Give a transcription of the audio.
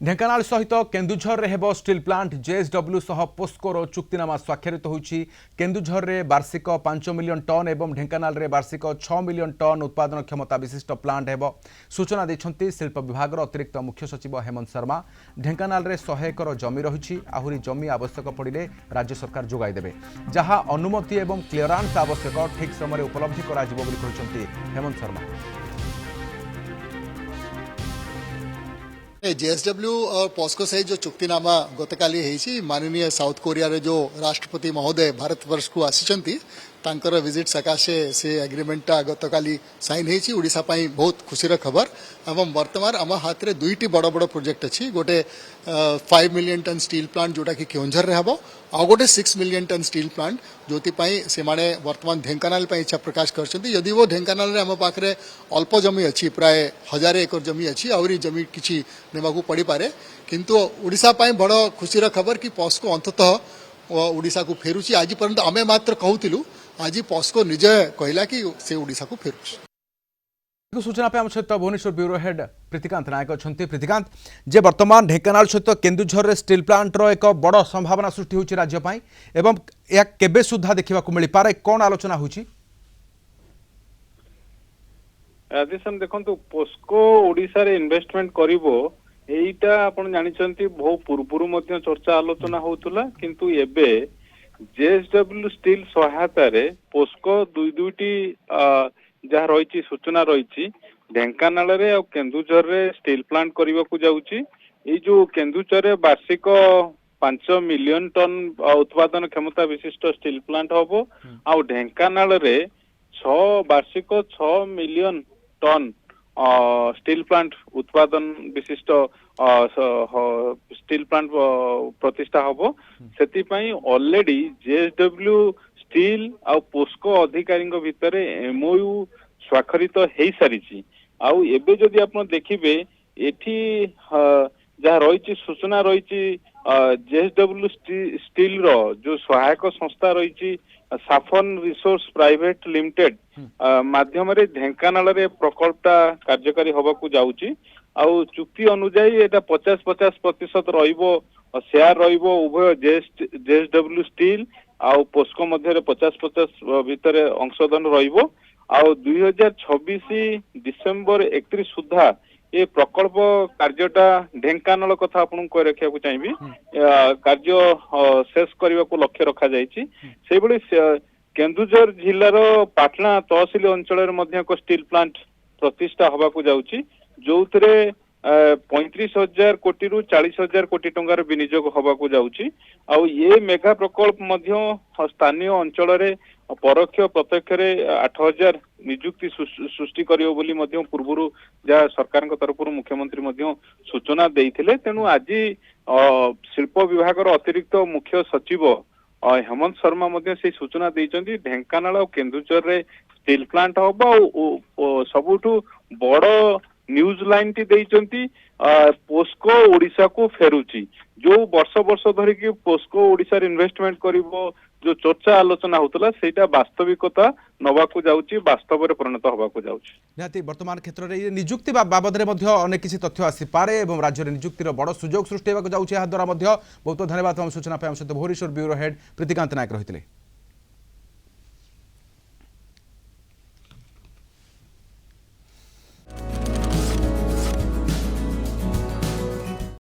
ढेंकानाल सहित केन्दुझर रे हेबो स्टील प्लांट जेएसडब्ल्यू सह पोस्कोर चुक्तिनामा स्वाक्षरित होईछि। केन्दुझर रे वार्षिक 5 मिलियन टन एवं ढेंकानाल रे वार्षिक 6 मिलियन टन उत्पादन क्षमता विशिष्ट प्लांट हेबो। सूचना दैछन्ति शिल्प विभाग अतिरिक्त मुख्य सचिव हेमंत शर्मा। ढेंकानाल रे 100 एकर जमी रहिछि। आहुरी जमी आवश्यक पड़िले राज्य सरकार जोगाई देबे। जहाँ अनुमति एवं क्लियरेंस आवश्यक ठीक समय उपलब्धि कराजिबो बोली कहिसन्ति हेमंत शर्मा। जेएसडब्ल्यू और पॉस्को सहित जो चुक्तिनामा गतकाली है माननीय साउथ कोरिया रे जो राष्ट्रपति महोदय भारतवर्ष को आसी विजिट सकाशे से एग्रीमेंटा गतकाली साइन होती ओडिशा पाई बहुत खुशीर खबर एवं वर्तमान आम हाथ में दुईटी बड़ बड़ प्रोजेक्ट अच्छी गोटे 5 मिलियन टन स्टील प्लांट जोटा कि केउंझर रे हबो आ गोटे 6 मिलियन टन स्टील प्लांट जोति पाई से माने वर्तमान ढेंकानाल पाई इच्छा प्रकाश करछन्ती। यदि वो ढेंकानाल रे हम पाखरे अल्प जमी अच्छी प्राय 1000 एकर जमी अच्छी आउरी जमी किछि नेबाकू पड़ी पारे किंतु ओडिशा पाई बड़ खुशीर खबर कि पॉस्को अंततः ओडिशा को फेरुची। आज पर्यंत आमे मात्र कहूतिलु आज पॉस्को निजे कहला कि से ओडिशा को फेरुची। सूचना पे सहित भुवनेश्वर ब्यूरो हेड प्रीतिकांत नायक अच्छा। प्रीतिकांत जे वर्तमान ढेंकानाल सहित केन्दुझर स्टील प्लांट रो एक बड़ संभावना सृष्टि होची राज्य पाई एवं या केबे सुधा देखिबा को मिली पारे कोन आलोचना होची? आदिसन देखंतु पोस्को ओडिसा रे इन्वेस्टमेंट करिवो एइटा आपण जानिचंती बहु पूर्वरु मध्य चर्चा आलोचना होतुला किंतु एबे जेएसडब्ल्यू स्टील सहायता रे पोस्को दुईटी जहाँ रही सूचना रही ढेंकानाल रे और केन्दुझर रे स्टील प्लांट करने को जाऊँगी। ये जो केन्दुझर रे वार्षिक 5 मिलियन टन उत्पादन क्षमता विशिष्ट स्टील प्लांट हम आ ढेंकानाल रे वार्षिक 6 मिलियन टन स्टील प्लांट उत्पादन विशिष्ट स्टील प्लांट प्रतिष्ठा हम से ऑलरेडी जेएसडब्ल्यू स्टील आ पोस्को अधिकारी भितर एमओयू स्वाक्षरित हो सारी आउ एबे जदि आपण देखिबे एठी जहाँ रही सूचना रही जेएसडब्ल्यू स्टील रो जो सहायक संस्था रही साफन रिसोर्स प्राइवेट लिमिटेड माध्यम रे ढेंकानाल रे प्रकल्पटा कार्यकारी होबाकू जाउची। आउ चुक्ति अनुसार एटा 50-50% रहिबो शेयर रहिबो उभय जेएसडब्ल्यू स्टील आउ पोस्को मध्य 50-50 भितर अंशदान रहिबो। आउ 2026 डिसेम्बर 31 सुधा ये प्रकल्प कार्यटा ढेंकानाल कथा आपन को रखिया को चाहिबी कार्य शेष करने को लक्ष्य रखा जायछि। से बड़ी केन्दुझर जिल्लार पाटना तहसिल अंचल मध्य एक स्टील प्लांट प्रतिष्ठा होबा को जाउछि जोथरे 35,000 कोटी रु 40,000 कोटी टंकार विनियोग होबा को जाउछि। आउ ये मेगा प्रकल्प मध्य स्थानीय अंचल रे परोक्ष प्रत्यक्ष रे 8,000 नियुक्ति सृष्टि करियो बोली मध्य पूर्वरु जहाँ सरकार तरफ मुख्यमंत्री मध्य सूचना देइथिले। तेनु आज शिल्प विभाग अतिरिक्त मुख्य सचिव हेमंत शर्मा मध्य से सूचना देइचंती ढेंकानाल और केन्दुझर रे स्टील प्लांट होबा सबुठु बड़ न्यूज लाइन टी देइचंती पोस्को ओडिशा को फेरुची। जो वर्ष धरिकी पोस्को ओडिशा रे इन्वेस्टमेंट करिवो जो चर्चा आलोचना होतला सेटा वास्तविकता नवाकू जाउची वास्तव रे परिणत होबाकू जाउची। निहाती वर्तमान क्षेत्र रे नियुक्ति बाबद रे मध्य अनेक किछि तथ्य आसी पारे एवं राज्य रे नियुक्तिर बड़ सुजोग सृष्टि हेबाकू जाउची। या द्वारा मध्य बहुत धन्यवाद हम सूचना पे हम सहित भुवनेश्वर ब्यूरो हेड प्रीतिकांत नायक रहितले।